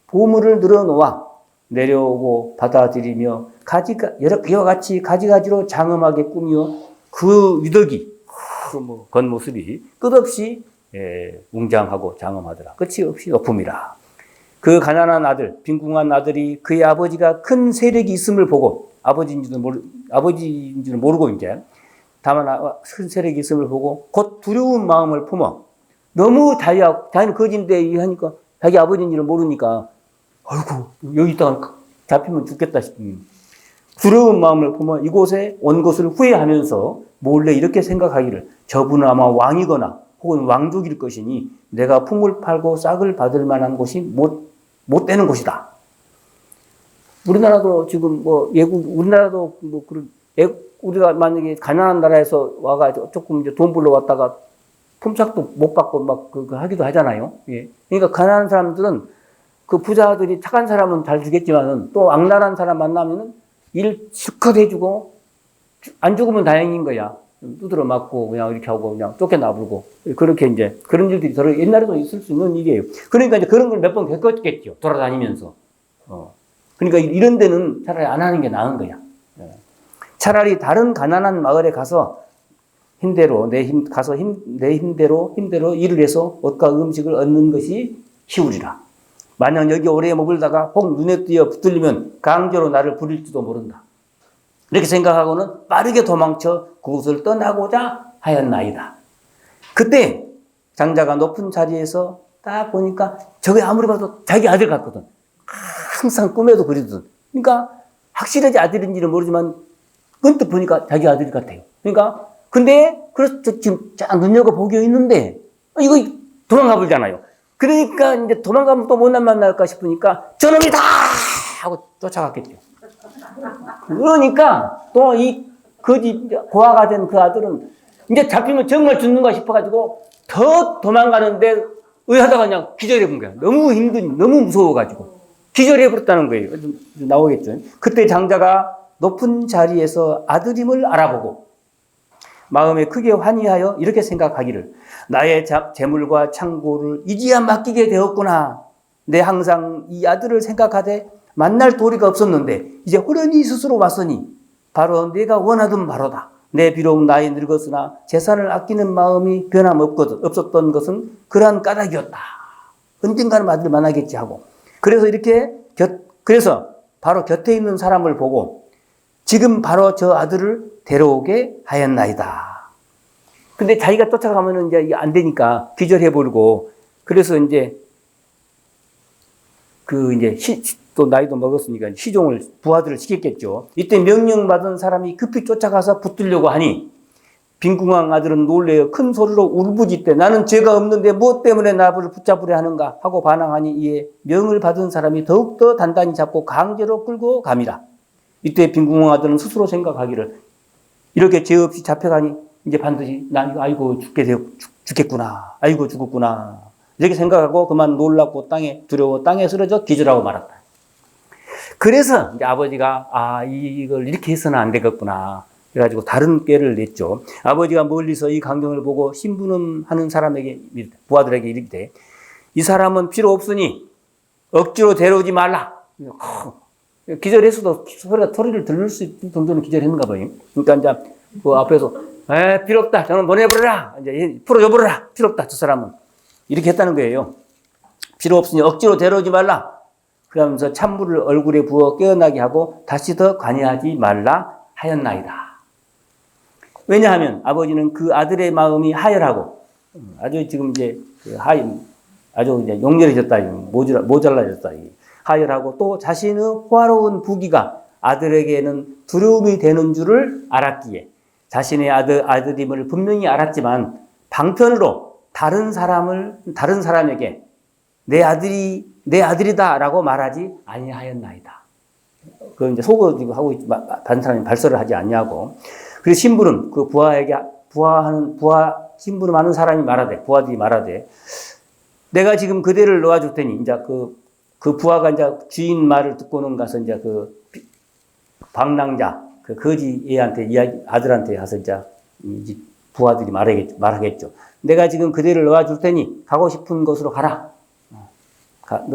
보물을 늘어놓아 내려오고 받아들이며 이와 같이 가지가지로 장엄하게 꾸며 그 위덕이 겉모습이 끝없이 웅장하고 장엄하더라. 끝이 없이 높음이라. 그 가난한 아들, 빈궁한 아들이 그의 아버지가 큰 세력이 있음을 보고 아버지인지는 모르고 이제 다만 큰 세력이 있음을 보고 곧 두려운 마음을 품어 너무 자기는 거지인데 하니까 자기 아버지인 일을 모르니까 아이고 여기 있다가 잡히면 죽겠다 싶은 두려운 마음을 보면 이곳에 온 것을 후회하면서 몰래 이렇게 생각하기를 저분은 아마 왕이거나 혹은 왕족일 것이니 내가 품을 팔고 싹을 받을 만한 곳이 못 되는 곳이다. 우리나라도 지금 우리나라도 우리가 만약에 가난한 나라에서 와가지고 조금 이제 돈 벌러 왔다가 품삯도 못 받고 막 하기도 하잖아요. 예. 그러니까 가난한 사람들은 그 부자들이 착한 사람은 잘 주겠지만은 또 악랄한 사람 만나면은 일 실컷 해주고 안 죽으면 다행인 거야. 두드러 맞고 그냥 이렇게 하고 그냥 쫓겨나불고 그렇게 이제 그런 일들이 서로 옛날에도 있을 수 있는 일이에요. 그러니까 이제 그런 걸 몇 번 겪었겠죠. 돌아다니면서. 그러니까 이런 데는 차라리 안 하는 게 나은 거야. 차라리 다른 가난한 마을에 가서 내 힘대로 일을 해서 옷과 음식을 얻는 것이 쉬우리라. 만약 여기 오래 머물다가 혹 눈에 띄어 붙들리면 강제로 나를 부릴지도 모른다. 이렇게 생각하고는 빠르게 도망쳐 그곳을 떠나고자 하였나이다. 그때 장자가 높은 자리에서 딱 보니까 저게 아무리 봐도 자기 아들 같거든. 항상 꿈에도 그리거든. 그러니까 확실하지 아들인지는 모르지만 언뜻 보니까 자기 아들 같아요. 그러니까 근데 그래서 지금 쫙 눈여겨보고 있는데 이거 도망가 버리잖아요. 그러니까 이제 도망가면 또 못 만날까 싶으니까 저놈이다 하고 쫓아갔겠죠. 그러니까 또 이 거지 고아가 된 그 아들은 이제 잡히면 정말 죽는가 싶어가지고 더 도망가는데 의하다가 그냥 기절해 본 거야. 너무 너무 무서워가지고 기절해 버렸다는 거예요. 나오겠죠. 그때 장자가 높은 자리에서 아들임을 알아보고 마음에 크게 환희하여 이렇게 생각하기를 나의 재물과 창고를 이제야 맡기게 되었구나. 내 항상 이 아들을 생각하되 만날 도리가 없었는데 이제 호련히 스스로 왔으니 바로 내가 원하던 바로다. 내 비록 나이 늙었으나 재산을 아끼는 마음이 변함없었던 것은 그러한 까닭이었다. 언젠가는 아들을 만나겠지 하고 그래서 바로 곁에 있는 사람을 보고 지금 바로 저 아들을 데려오게 하였나이다. 근데 자기가 쫓아가면은 이제 안 되니까 기절해버리고 그래서 이제 또 나이도 먹었으니까 시종을 부하들을 시켰겠죠. 이때 명령받은 사람이 급히 쫓아가서 붙들려고 하니 빈궁왕 아들은 놀래어 큰 소리로 울부짖되 나는 죄가 없는데 무엇 때문에 나를 붙잡으려 하는가 하고 반항하니 이에 명을 받은 사람이 더욱더 단단히 잡고 강제로 끌고 갑니다. 이때 빈궁왕 아들은 스스로 생각하기를 이렇게 죄 없이 잡혀가니 이제 반드시 난 이거 아이고 죽겠구나. 아이고 죽었구나. 이렇게 생각하고 그만 놀랍고 두려워 땅에 쓰러져 기절하고 말았다. 그래서 이제 아버지가 이걸 이렇게 해서는 안 되겠구나. 그래가지고 다른 꾀를 냈죠. 아버지가 멀리서 이 광경을 보고 심부름하는 사람에게 부하들에게 이르되 이 사람은 필요 없으니 억지로 데려오지 말라. 기절했어도 소리를 들을 수 있는 정도는 기절했는가 봐요. 그러니까 이제 그 앞에서 필요 없다. 저는 보내버려라. 이제 풀어줘버려라. 필요 없다. 저 사람은 이렇게 했다는 거예요. 필요 없으니 억지로 데려오지 말라. 그러면서 찬물을 얼굴에 부어 깨어나게 하고 다시 더 관여하지 말라 하였나이다. 왜냐하면 아버지는 그 아들의 마음이 하열하고 아주 지금 이제 아주 이제 용렬해졌다, 모자라졌다. 하열하고 또 자신의 호화로운 부귀가 아들에게는 두려움이 되는 줄을 알았기에 자신의 아들임을 분명히 알았지만 방편으로 다른 사람에게 내 아들이다라고 말하지 아니하였나이다. 그 이제 속으로 하고 있지, 다른 사람이 발설을 하지 않냐고. 그래서 신부는 그 신부름하는 사람이 부하들이 말하되, 내가 지금 그대를 놓아줄 테니, 이제 그 부하가 이제 주인 말을 듣고는 가서 이제 그 방랑자, 그 거지 애한테 아들한테 가서 이제 부하들이 말하겠죠. 내가 지금 그대를 놓아줄 테니 가고 싶은 곳으로 가라.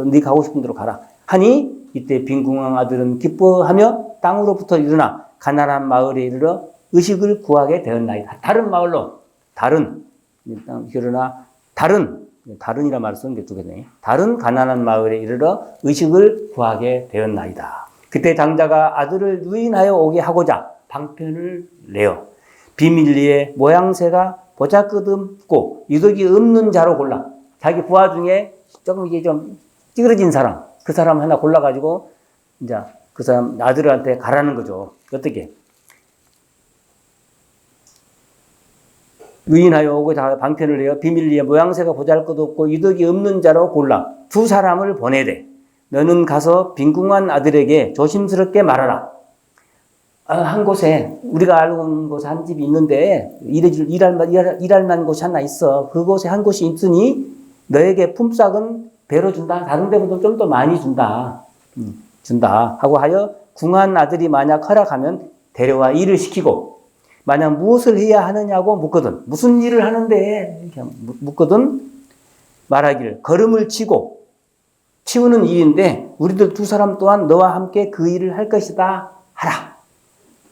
네 가고 싶은 데로 가라. 하니 이때 빈궁왕 아들은 기뻐하며 땅으로부터 일어나 가난한 마을에 이르러 의식을 구하게 되었나이다. 다른이라 말을 쓰는 게 두 개네. 다른 가난한 마을에 이르러 의식을 구하게 되었나이다. 그때 장자가 아들을 유인하여 오게 하고자 방편을 내어 비밀리에 모양새가 보잘것없고 유덕이 없는 자로 골라. 자기 부하 중에 조금 이게 좀 찌그러진 사람, 그 사람 하나 골라가지고 이제 그 사람 아들한테 가라는 거죠. 어떻게? 의인하여 오고 다 방편을 내어 비밀리에 모양새가 보잘것없고 유덕이 없는 자로 골라 두 사람을 보내되 너는 가서 빈궁한 아들에게 조심스럽게 말하라. 한 곳에 우리가 알고 있는 곳에 한 집이 있는데 일할 만한 곳이 하나 있어. 그곳에 한 곳이 있으니 너에게 품삯은 배로 준다. 다른 데보다 좀 더 많이 준다. 준다 하고 하여 궁한 아들이 만약 허락하면 데려와 일을 시키고 만약 무엇을 해야 하느냐고 묻거든. 무슨 일을 하는데 이렇게 묻거든 말하기를 걸음을 치고 치우는 일인데 우리들 두 사람 또한 너와 함께 그 일을 할 것이다 하라.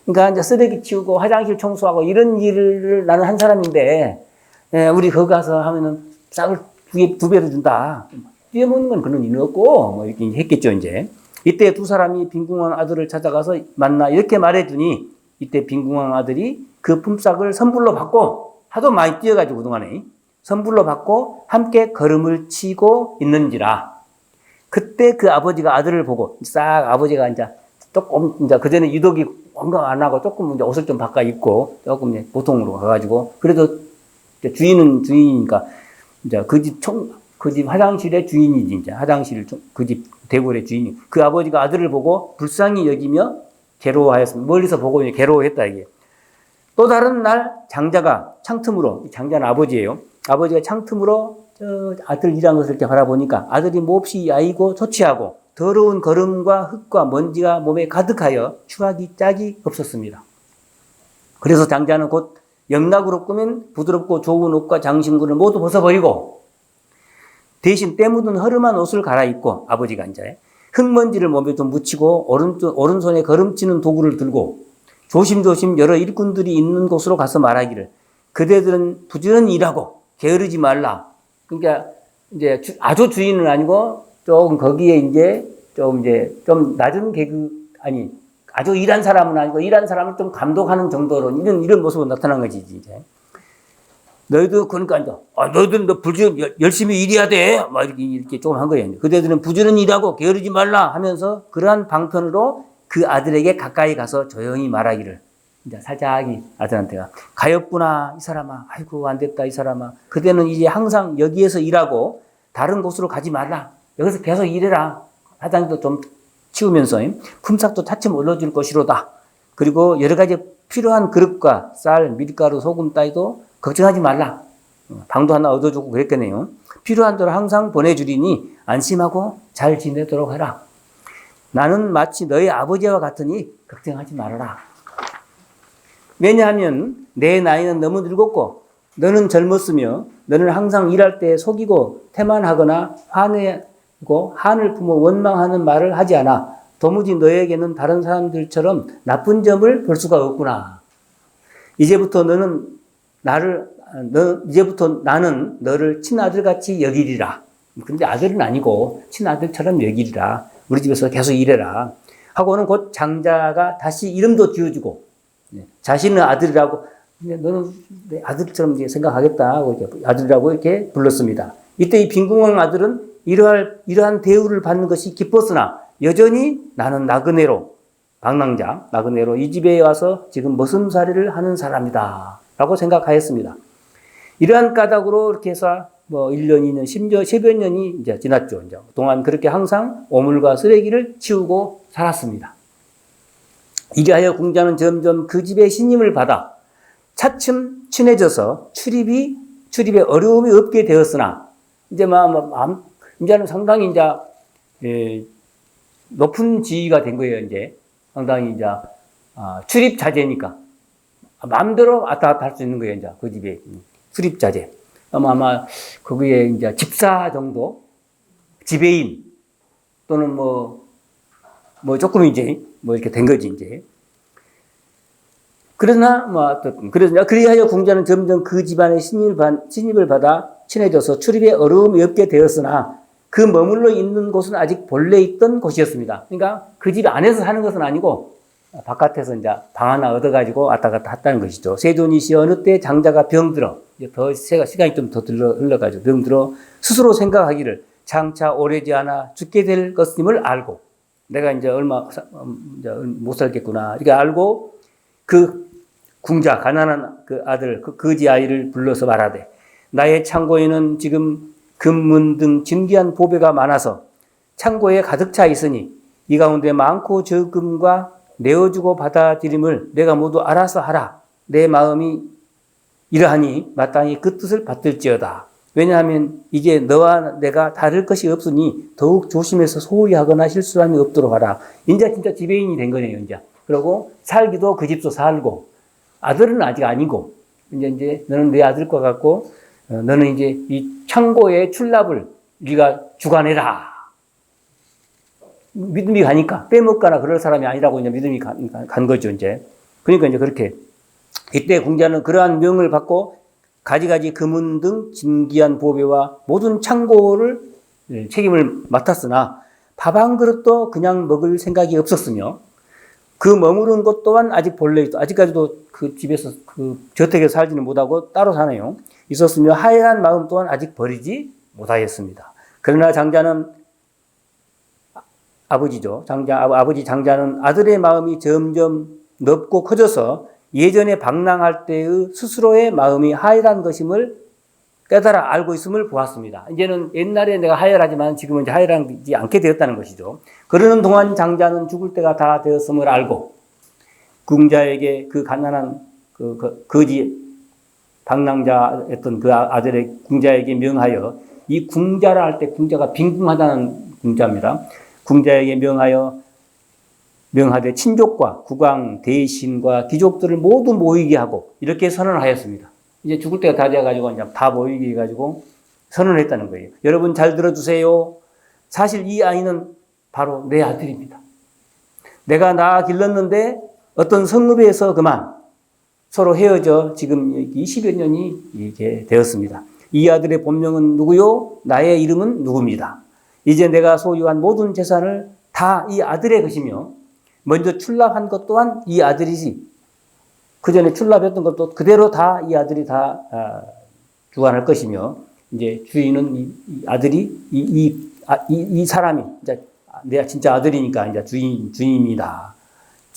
그러니까 이제 쓰레기 치우고 화장실 청소하고 이런 일을 나는 한 사람인데 우리 거기 가서 하면은 싹을 두 배로 준다. 뛰어먹는 건 그런 일은 없고 뭐 이렇게 했겠죠 이제. 이때 두 사람이 빈궁한 아들을 찾아가서 만나 이렇게 말해주니 이때 빈궁한 아들이 그 품삯을 선불로 받고 하도 많이 뛰어가지고 그동안에 선불로 받고 함께 걸음을 치고 있는지라. 그때 그 아버지가 아들을 보고 싹 아버지가 이제 조금 이제 그전에 유독이 건강 안 하고 조금 이제 옷을 좀 바꿔 입고 조금 이제 보통으로 가가지고 그래도 주인은 주인이니까 이제 그 집 화장실의 주인이지 이제 화장실 그 집 대궐의 주인이 그 아버지가 아들을 보고 불쌍히 여기며 괴로워하였습니다. 멀리서 보고 괴로워했다 이게. 또 다른 날 장자가 창틈으로 장자는 아버지예요. 아버지가 창틈으로 저 아들 일하는 것을 이렇게 바라보니까 아들이 몹시 야이고 초췌하고 더러운 걸음과 흙과 먼지가 몸에 가득하여 추하기 짝이 없었습니다. 그래서 장자는 곧 영락으로 꾸민 부드럽고 좋은 옷과 장신구를 모두 벗어버리고 대신 때 묻은 허름한 옷을 갈아입고 아버지가 이제 흙먼지를 몸에 좀 묻히고 오른손에 걸음치는 도구를 들고 조심조심 여러 일꾼들이 있는 곳으로 가서 말하기를 그대들은 부지런히 일하고 게으르지 말라. 그러니까 이제 아주 주인은 아니고 조금 거기에 이제 좀 낮은 아니 아주 일한 사람은 아니고 일한 사람을 좀 감독하는 정도로 이런 모습으로 나타난 거지 이제. 너희도 그러니까 너희들은 너 열심히 일해야 돼. 막 이렇게 조금 한 거예요. 그대들은 부지런히 일하고 게으르지 말라 하면서 그러한 방편으로 그 아들에게 가까이 가서 조용히 말하기를 이제 살짝 아들한테가 가엾구나 이 사람아. 아이고 안 됐다 이 사람아. 그대는 이제 항상 여기에서 일하고 다른 곳으로 가지 말라. 여기서 계속 일해라. 화장도 좀 치우면서 품삯도 차츰 올려줄 것이로다. 그리고 여러 가지 필요한 그릇과 쌀, 밀가루, 소금 따위도 걱정하지 말라. 방도 하나 얻어주고 그랬겠네요. 필요한 대로 항상 보내주리니 안심하고 잘 지내도록 하라. 나는 마치 너희 아버지와 같으니 걱정하지 말아라. 왜냐하면 내 나이는 너무 늙었고 너는 젊었으며 너는 항상 일할 때 속이고 태만하거나 화내고 한을 품어 원망하는 말을 하지 않아. 도무지 너에게는 다른 사람들처럼 나쁜 점을 볼 수가 없구나. 이제부터 나는 너를 친아들같이 여기리라. 근데 아들은 아니고 친아들처럼 여기리라. 우리 집에서 계속 일해라. 하고는 곧 장자가 다시 이름도 지어주고 자신은 아들이라고 너는 내 아들처럼 생각하겠다 하고 아들이라고 이렇게 불렀습니다. 이때 이 빈궁한 아들은 이러한 대우를 받는 것이 기뻤으나 여전히 나는 나그네로 이 집에 와서 지금 머슴살이를 하는 사람이다 라고 생각하였습니다. 이러한 까닭으로 이렇게 해서 1년, 2년, 10여 년이 이제 지났죠. 이제 그동안 그렇게 항상 오물과 쓰레기를 치우고 살았습니다. 이리하여 궁자는 점점 그 집의 신임을 받아 차츰 친해져서 출입에 어려움이 없게 되었으나 이제는 상당히 높은 지위가 된 거예요. 이제 상당히 출입 자제니까 마음대로 왔다 갔다 할 수 있는 거예요. 이제 그 집에 출입 자제. 아마 거기에 이제 집사 정도, 지배인 또는 조금 이렇게 된 거지 이제. 그리하여 궁자는 점점 그 집안의 신입을 받아 친해져서 출입에 어려움이 없게 되었으나 그 머물러 있는 곳은 아직 본래 있던 곳이었습니다. 그러니까 그 집 안에서 사는 것은 아니고 바깥에서 이제 방 하나 얻어가지고 왔다 갔다 했다는 것이죠. 세존이시 어느 때 장자가 병들어 이제 더 시간이 좀 더 흘러가죠. 들어 스스로 생각하기를 장차 오래지 않아 죽게 될 것임을 알고 내가 이제 이제 못 살겠구나. 이렇게 알고 그 궁자 가난한 그 아들 그 거지 아이를 불러서 말하되 나의 창고에는 지금 금문 등 진귀한 보배가 많아서 창고에 가득 차 있으니 이 가운데 많고 적음과 내어주고 받아들임을 내가 모두 알아서 하라. 내 마음이 이러하니 마땅히 그 뜻을 받들지어다. 왜냐하면 이제 너와 내가 다를 것이 없으니 더욱 조심해서 소홀히 하거나 실수함이 없도록 하라. 이제 진짜 지배인이 된 거네요, 이제. 그리고 살기도 그 집도 살고, 아들은 아직 아니고, 이제 너는 내 아들과 같고, 너는 이제 이 창고의 출납을 네가 주관해라. 믿음이 가니까, 빼먹거나 그럴 사람이 아니라고 이제 믿음이 간 거죠, 이제. 그러니까 이제 그렇게. 이때 궁자는 그러한 명을 받고, 가지가지 금은 등 진귀한 보배와 모든 창고를 책임을 맡았으나 밥 한 그릇도 그냥 먹을 생각이 없었으며 그 머무른 곳 또한 아직 본래 아직까지도 그 집에서 그 저택에서 살지는 못하고 따로 사네요. 있었으며 하얀 마음 또한 아직 버리지 못하였습니다. 그러나 장자는 아버지죠. 아버지 장자는 아들의 마음이 점점 넓고 커져서 예전에 방랑할 때의 스스로의 마음이 하열한 것임을 깨달아 알고 있음을 보았습니다. 이제는 옛날에 내가 하열하지만 지금은 이제 하열하지 않게 되었다는 것이죠. 그러는 동안 장자는 죽을 때가 다 되었음을 알고 궁자에게 그 가난한 거지 방랑자였던 그 아들의 궁자에게 명하여 이 궁자라 할 때 궁자가 빈궁하다는 궁자입니다. 궁자에게 명하되 친족과 국왕, 대신과 귀족들을 모두 모이게 하고 이렇게 선언을 하였습니다. 이제 죽을 때가 다 돼가지고 이제 다 모이게 해가지고 선언을 했다는 거예요. 여러분 잘 들어주세요. 사실 이 아이는 바로 내 아들입니다. 내가 낳아 길렀는데 어떤 성읍에서 그만 서로 헤어져 지금 20여 년이 이렇게 되었습니다. 이 아들의 본명은 누구요? 나의 이름은 누구입니다. 이제 내가 소유한 모든 재산을 다 이 아들의 것이며 먼저 출납한 것 또한 이 아들이지. 그 전에 출납했던 것도 그대로 다 이 아들이 다 주관할 것이며, 이제 주인은 이 아들이, 이 사람이, 이제 내가 진짜 아들이니까 이제 주인입니다.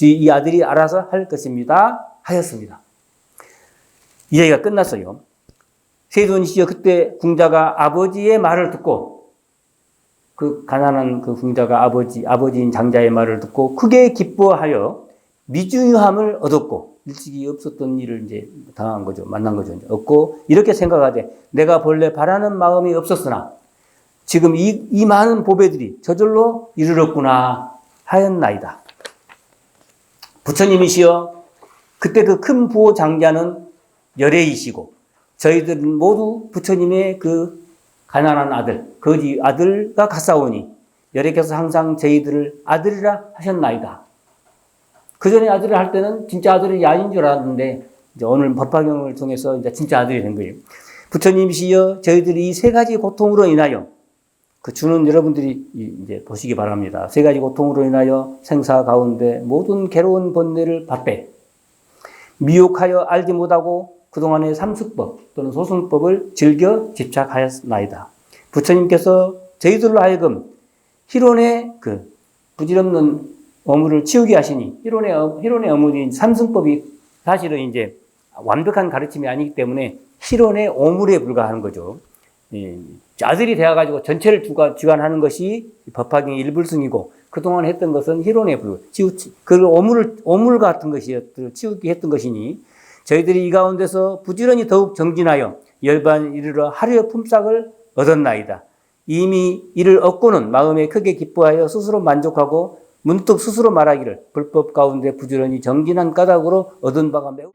이 아들이 알아서 할 것입니다. 하였습니다. 이 얘기가 끝났어요. 세존시여 그때 궁자가 아버지의 말을 듣고, 그 가난한 그 궁자가 아버지인 장자의 말을 듣고 크게 기뻐하여 미중유함을 얻었고 일찍이 없었던 일을 이제 당한 거죠. 만난 거죠. 얻고 이렇게 생각하되 내가 본래 바라는 마음이 없었으나 지금 이 많은 보배들이 저절로 이르렀구나 하였나이다. 부처님이시여 그때 그 큰 부호 장자는 열애이시고 저희들은 모두 부처님의 그 가난한 아들, 거지 아들과 같사오니 여래께서 항상 저희들을 아들이라 하셨나이다. 그 전에 아들을 할 때는 진짜 아들이 아닌 줄 알았는데 이제 오늘 법화경을 통해서 이제 진짜 아들이 된 거예요. 부처님이시여 저희들이 이 세 가지 고통으로 인하여 그 주는 여러분들이 이제 보시기 바랍니다. 세 가지 고통으로 인하여 생사 가운데 모든 괴로운 번뇌를 받되 미혹하여 알지 못하고 그동안의 삼수법 또는 소승법을 즐겨 집착하였나이다. 부처님께서 저희들로 하여금 희론의 그 부질없는 어물을 치우게 하시니 희론의 어물인 삼승법이 사실은 이제 완벽한 가르침이 아니기 때문에 희론의 오물에 불과하는 거죠. 아들이 되어가지고 전체를 주관하는 것이 법화경의 일불승이고 그동안 했던 것은 희론에 불과. 그 오물 같은 것이었던 치우게 했던 것이니 저희들이 이 가운데서 부지런히 더욱 정진하여 열반에 이르러 하루의 품삯을 얻었나이다. 이미 이를 얻고는 마음에 크게 기뻐하여 스스로 만족하고 문득 스스로 말하기를 불법 가운데 부지런히 정진한 까닭으로 얻은 바가 매우